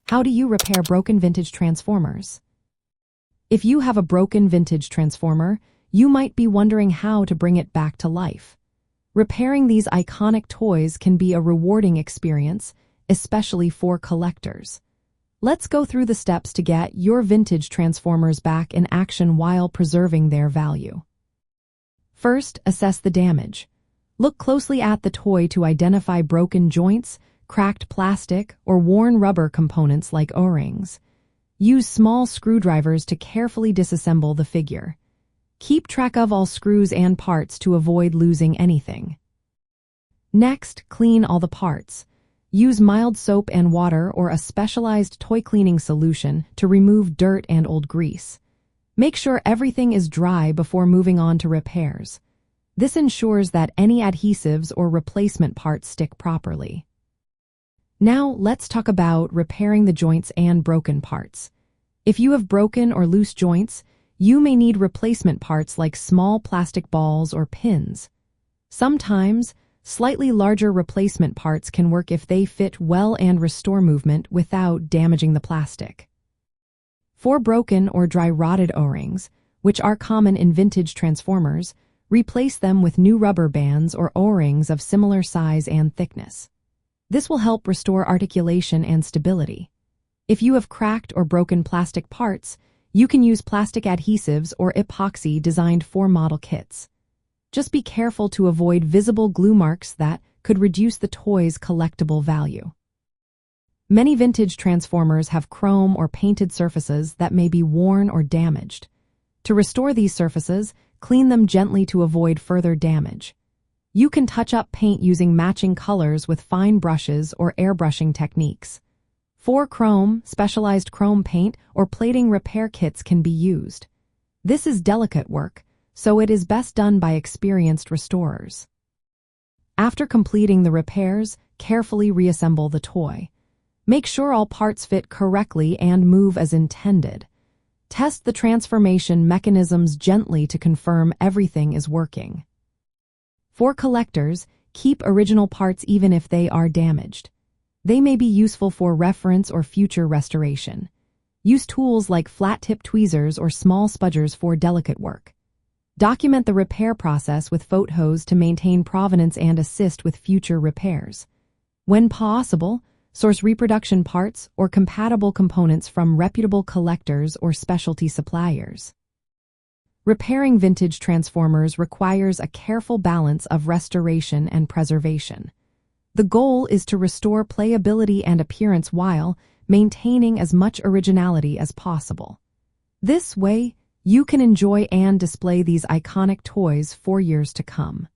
How do you repair broken vintage transformers? If you have a broken vintage transformer, you might be wondering how to bring it back to life. Repairing these iconic toys can be a rewarding experience, especially for collectors. Let's go through the steps to get your vintage transformers back in action while preserving their value. First, assess the damage. Look closely at the toy to identify broken joints, cracked plastic, or worn rubber components like O-rings. Use small screwdrivers to carefully disassemble the figure. Keep track of all screws and parts to avoid losing anything. Next, clean all the parts. Use mild soap and water or a specialized toy cleaning solution to remove dirt and old grease. Make sure everything is dry before moving on to repairs. This ensures that any adhesives or replacement parts stick properly. Now, let's talk about repairing the joints and broken parts. If you have broken or loose joints, you may need replacement parts like small plastic balls or pins. Sometimes, slightly larger replacement parts can work if they fit well and restore movement without damaging the plastic. For broken or dry-rotted O-rings, which are common in vintage transformers, replace them with new rubber bands or O-rings of similar size and thickness. This will help restore articulation and stability. If you have cracked or broken plastic parts, you can use plastic adhesives or epoxy designed for model kits. Just be careful to avoid visible glue marks that could reduce the toy's collectible value. Many vintage transformers have chrome or painted surfaces that may be worn or damaged. To restore these surfaces, clean them gently to avoid further damage. You can touch up paint using matching colors with fine brushes or airbrushing techniques. For chrome, specialized chrome paint or plating repair kits can be used. This is delicate work, so it is best done by experienced restorers. After completing the repairs, carefully reassemble the toy. Make sure all parts fit correctly and move as intended. Test the transformation mechanisms gently to confirm everything is working. For collectors, keep original parts even if they are damaged. They may be useful for reference or future restoration. Use tools like flat-tip tweezers or small spudgers for delicate work. Document the repair process with photos to maintain provenance and assist with future repairs. When possible, source reproduction parts or compatible components from reputable collectors or specialty suppliers. Repairing vintage transformers requires a careful balance of restoration and preservation. The goal is to restore playability and appearance while maintaining as much originality as possible. This way, you can enjoy and display these iconic toys for years to come.